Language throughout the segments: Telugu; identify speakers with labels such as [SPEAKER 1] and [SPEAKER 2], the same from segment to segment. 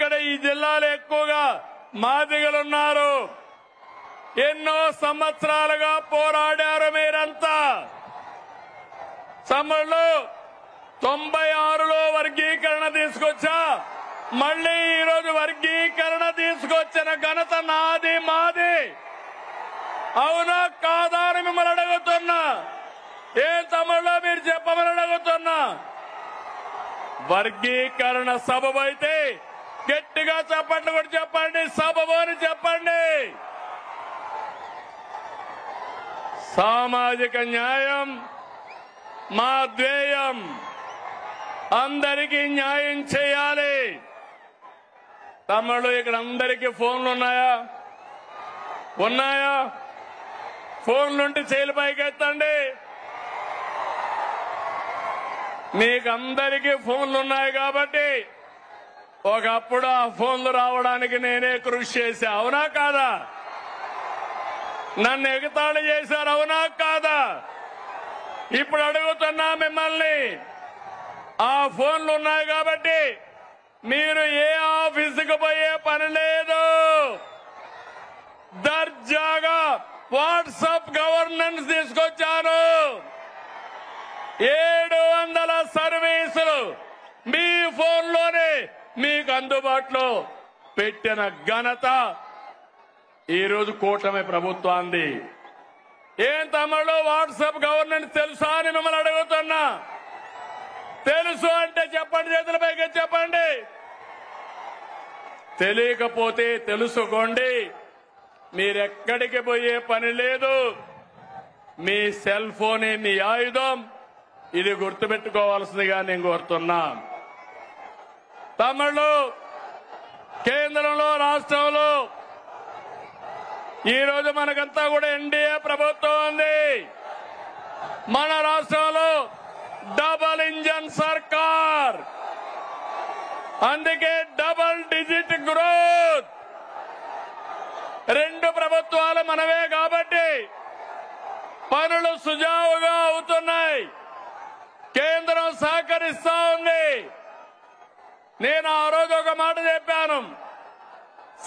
[SPEAKER 1] ఇక్కడ ఈ జిల్లాలో ఎక్కువగా మాదిగలున్నారు. ఎన్నో సంవత్సరాలుగా పోరాడారు మీరంతా. సమయంలో 96లో వర్గీకరణ తీసుకొచ్చా, మళ్ళీ ఈరోజు వర్గీకరణ తీసుకొచ్చిన ఘనత నాది మాది. అవునా కాదా అని మిమ్మల్ని అడుగుతున్నా. ఏం తమిళలో మీరు చెప్పమని అడుగుతున్నా. వర్గీకరణ సబబు అయితే గట్టిగా చెప్పండి, కూడా చెప్పండి. సబబు అని చెప్పండి. సామాజిక న్యాయం మా ధ్యేయం. అందరికీ న్యాయం చేయాలి. తమ్ముళ్ళు, ఇక్కడ అందరికీ ఫోన్లు ఉన్నాయా? ఉన్నాయా? ఫోన్లుంటే చేతులు పైకెత్తండి. మీకు అందరికీ ఫోన్లు ఉన్నాయి కాబట్టి ఒకప్పుడు ఆ ఫోన్లు రావడానికి నేనే కృషి చేశా. అవునా కాదా? నన్ను ఎగతాళి చేశారు. అవునా కాదా? ఇప్పుడు అడుగుతున్నా మిమ్మల్ని, ఆ ఫోన్లు ఉన్నాయి కాబట్టి మీరు ఏ ఆఫీసుకు పోయే పని లేదు. దర్జాగా వాట్సాప్ గవర్నెన్స్ తీసుకొచ్చాను. 700 సర్వీసులు మీ ఫోన్లోనే మీకు అందుబాటులో పెట్టిన ఘనత ఈరోజు కూటమి ప్రభుత్వాన్ని. ఏం తమిళలో వాట్సాప్ గవర్నెన్స్ తెలుసా అని మిమ్మల్ని అడుగుతున్నా. తెలుసు అంటే చెప్పండి, చేతుల పైకి చెప్పండి. తెలియకపోతే తెలుసుకోండి. మీరెక్కడికి పోయే పని లేదు. మీ సెల్ ఫోనే మీ ఆయుధం. ఇది గుర్తుపెట్టుకోవాల్సిందిగా నేను కోరుతున్నా. తమిళలో, కేంద్రంలో, రాష్ట్రంలో ఈరోజు మనకంతా కూడా ఎన్డీఏ ప్రభుత్వం ఉంది. మన రాష్ట్రంలో డబల్ ఇంజన్ సర్కార్. అందుకే డబల్ డిజిట్ గ్రోత్. 2 ప్రభుత్వాలు మనవే కాబట్టి పనులు సుజావుగా అవుతున్నాయి. కేంద్రం సహకరిస్తా ఉంది. నేను ఆ రోజు ఒక మాట చెప్పాను.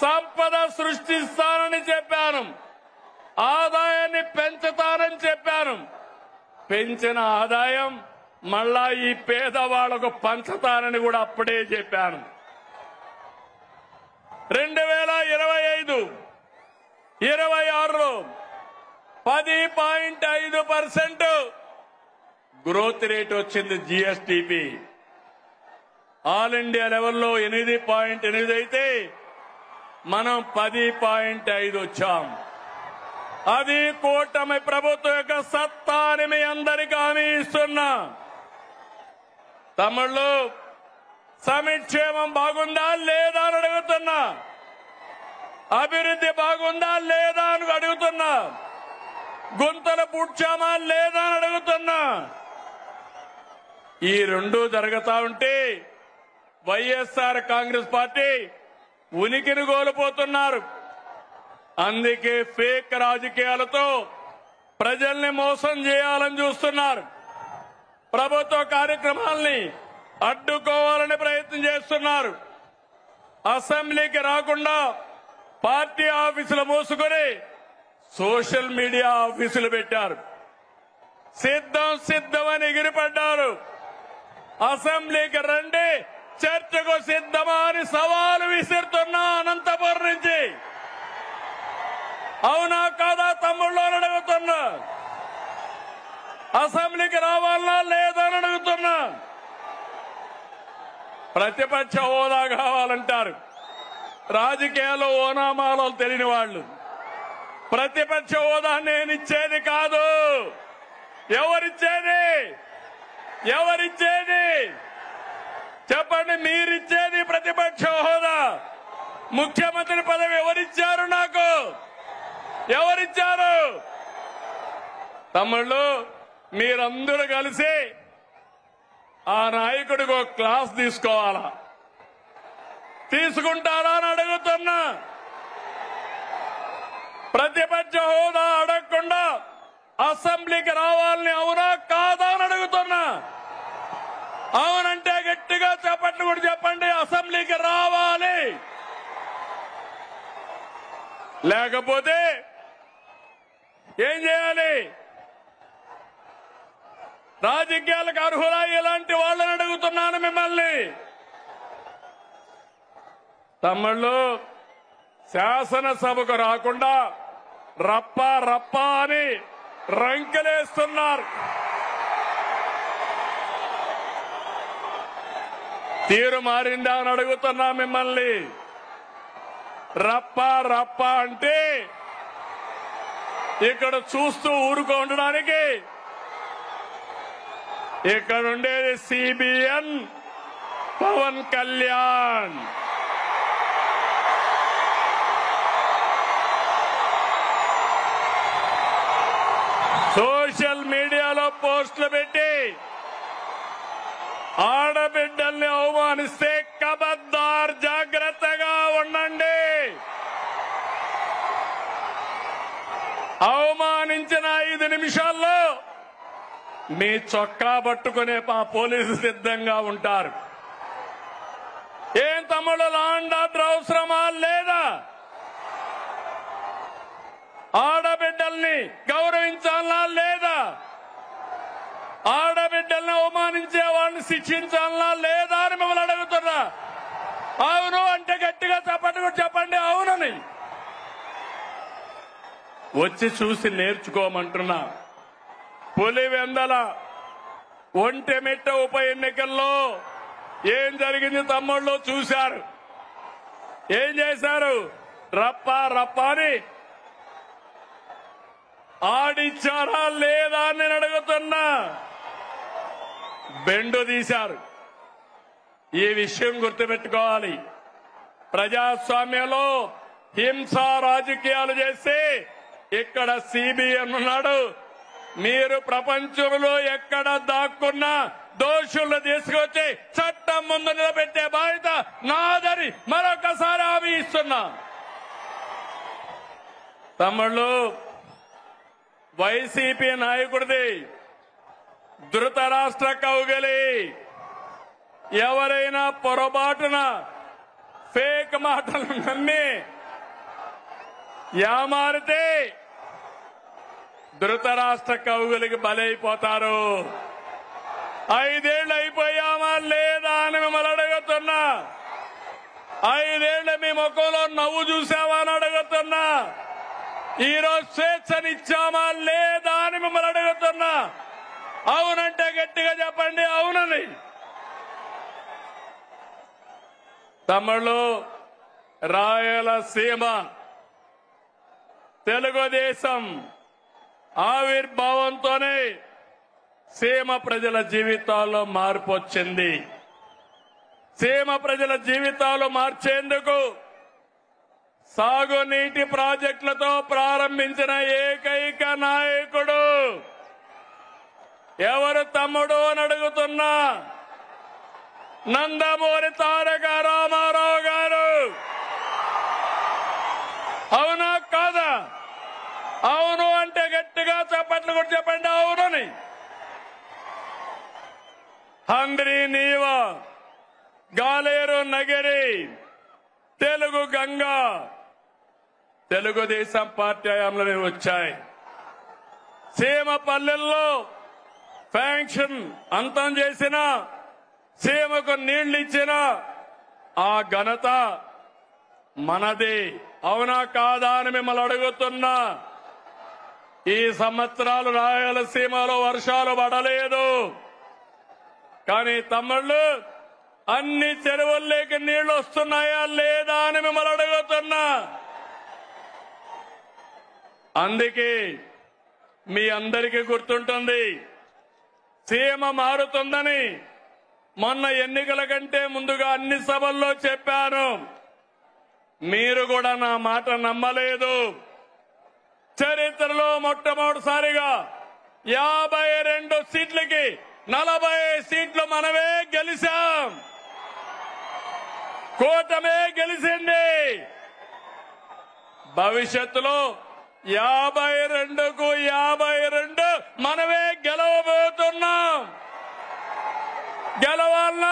[SPEAKER 1] సంపద సృష్టిస్తానని చెప్పాను. ఆదాయాన్ని పెంచుతానని చెప్పాను. పెంచిన ఆదాయం మళ్ళా ఈ పేదవాళ్లకు పంచుతానని కూడా అప్పుడే చెప్పాను. 2025-26లో 10.5% గ్రోత్ రేట్ వచ్చింది. జీఎస్టీపీ ఆల్ ఇండియా లెవెల్లో 8.8 అయితే మనం 10.5 వచ్చాం. అది కూటమి ప్రభుత్వం యొక్క సత్తా అని మీ అందరికీ హామీ ఇస్తున్నా. తమిళలో సంక్షేమం బాగుందా లేదా అని అడుగుతున్నా. అభివృద్ధి బాగుందా లేదా అని అడుగుతున్నా. గుంతలు పూడ్చామా లేదా అని అడుగుతున్నా. ఈ 2 జరుగుతా ఉంటే వైఎస్ఆర్ కాంగ్రెస్ పార్టీ ఉనికిని కోల్పోతున్నారు. అందుకే ఫేక్ రాజకీయాలతో ప్రజల్ని మోసం చేయాలని చూస్తున్నారు. ప్రభుత్వ కార్యక్రమాల్ని అడ్డుకోవాలని ప్రయత్నం చేస్తున్నారు. అసెంబ్లీకి రాకుండా పార్టీ ఆఫీసులు మూసుకొని సోషల్ మీడియా ఆఫీసులు పెట్టారు. సిద్ధమని ఎగిరిపడ్డారు. అసెంబ్లీకి రండి, చర్చకు సిద్ధమా అని సవాలు విసురుతున్నా అనంతపురం నుంచి. అవునా కాదా తమ్ముళ్ళు అని అడుగుతున్నా. అసెంబ్లీకి రావాలన్నా లేదా అని అడుగుతున్నా. ప్రతిపక్ష హోదా కావాలంటారు. రాజకీయాల్లో ఓనామాలో తెలియని వాళ్ళు. ప్రతిపక్ష హోదా నేనిచ్చేది కాదు. ఎవరిచ్చేది? చెప్పండి. మీరిచ్చేది ప్రతిపక్ష హోదా. ముఖ్యమంత్రి పదవి ఎవరిచ్చారు? నాకు ఎవరిచ్చారు? తమ్ముళ్ళు, మీరందరూ కలిసి ఆ నాయకుడికి ఒక క్లాస్ తీసుకోవాలా? తీసుకుంటారా అని అడుగుతున్నా. ప్రతిపక్ష హోదా అడగకుండా అసెంబ్లీకి రావాలని అవునా కాదా అని అడుగుతున్నా. అవునంటే గట్టిగా చెప్పట్లు కూడా చెప్పండి. అసెంబ్లీకి రావాలి. లేకపోతే ఏం చేయాలి? రాజకీయాలకు అర్హులా ఇలాంటి వాళ్ళని అడుగుతున్నాను మిమ్మల్ని. తమ్ముళ్ళు, శాసనసభకు రాకుండా రప్ప రప్ప అని రంకెలేస్తున్నారు. తీరు మారిందా అని అడుగుతున్నా మిమ్మల్ని. రప్ప రప్ప అంటే ఇక్కడ చూస్తూ ఊరుకోవడానికి ఇక్కడ ఉండేది సిబిఎన్ పవన్ కళ్యాణ్. సోషల్ మీడియాలో పోస్టులు పెట్టి ఆడబిడ్డల్ని అవమానిస్తే ఖబర్దార్, జాగ్రత్తగా ఉండండి. అవమానించిన 5 నిమిషాల్లో మీ చొక్కా పట్టుకునే మా పోలీసు సిద్ధంగా ఉంటారు. ఏం తమ్ముడు, లాండ్ ఆర్డర్ అవసరమా లేదా? ఆడబిడ్డల్ని గౌరవించాలా లేదా? ఆడబిడ్డల్ని అవమానించే వాళ్ళని శిక్షించాలా లేదా అని మిమ్మల్ని అడుగుతున్నా. అవును అంటే గట్టిగా చెప్పండి అవునని. వచ్చి చూసి నేర్చుకోమంటున్నా. పులివెందల ఒంటెమిట్ట ఉప ఎన్నికల్లో ఏం జరిగింది తమ్ముళ్ళు చూశారు. ఏం చేశారు? రప్ప రప్ప అని ఆడిచ్చారా లేదా అని నేను అడుగుతున్నా. బెండు తీశారు. ఈ విషయం గుర్తుపెట్టుకోవాలి. ప్రజాస్వామ్యంలో హింసా రాజకీయాలు చేస్తే ఇక్కడ సిబిఎన్ ఉన్నాడు. మీరు ప్రపంచంలో ఎక్కడ దాక్కున్నా దోషులను తీసుకొచ్చి చట్టం ముందు నిలబెట్టే బాధ్యత నాదని మరొకసారి హామీ ఇస్తున్నా. తమ్ముళ్ళు, వైసీపీ నాయకుడిది ధృతరాష్ట్ర కౌగిలి. ఎవరైనా పొరపాటున ఫేక్ మాటలు నమ్మి యామారితే ధృతరాష్ట్ర కౌగిలికి బలైపోతారు. 5 ఏళ్లు అయిపోయామా లేదా అని మిమ్మల్ని అడుగుతున్నా. 5 ఏళ్లు మీ ముఖంలో నవ్వు చూసావా అని అడుగుతున్నా. ఈరోజు స్వేచ్ఛనిచ్చామా లేదా అని మిమ్మల్ని అడుగుతున్నా. అవునంటే గట్టిగా చెప్పండి అవునని. తమ్ముళ్ళు, రాయలసీమ తెలుగుదేశం ఆవిర్భావంతోనే సీమ ప్రజల జీవితాల్లో మార్పు వచ్చింది. సీమ ప్రజల జీవితాలు మార్చేందుకు సాగునీటి ప్రాజెక్టులతో ప్రారంభించిన ఏకైక నాయకుడు ఎవరు తమ్ముడు అని అడుగుతున్నా. నందమూరి తారక రామారావు గారు. అవునా కాదా? అవును అంటే గట్టిగా చెప్పట్లు కూడా చెప్పండి అవునని. హంద్రీ నీవ, గాలేరు నగరి, తెలుగు గంగా తెలుగుదేశం పార్టీ హయాంలోనే వచ్చాయి. సీమ పల్లెల్లో ఫ్యాంక్షన్ అంతం చేసిన, సీమకు నీళ్లు ఇచ్చిన ఆ ఘనత మనది. అవునా కాదా అని మిమ్మల్ని అడుగుతున్నా. ఈ సంవత్సరాలు రాయలసీమలో వర్షాలు పడలేదు. కానీ తమ్ముళ్ళు, అన్ని చెరువుల్లోకి నీళ్లు వస్తున్నాయా లేదా అని మిమ్మల్ని అడుగుతున్నా. అందుకే మీ అందరికీ గుర్తుంటుంది, సీమ మారుతుందని మొన్న ఎన్నికల కంటే ముందుగా అన్ని సభల్లో చెప్పాను. మీరు కూడా నా మాట నమ్మలేదు. చరిత్రలో మొట్టమొదటిసారిగా 52 సీట్లకి 40 సీట్లు మనమే గెలిచాం. కూటమే గెలిచింది. భవిష్యత్తులో 52కు 52 మనమే గెలవబోతున్నాం. గెలవాలన్నా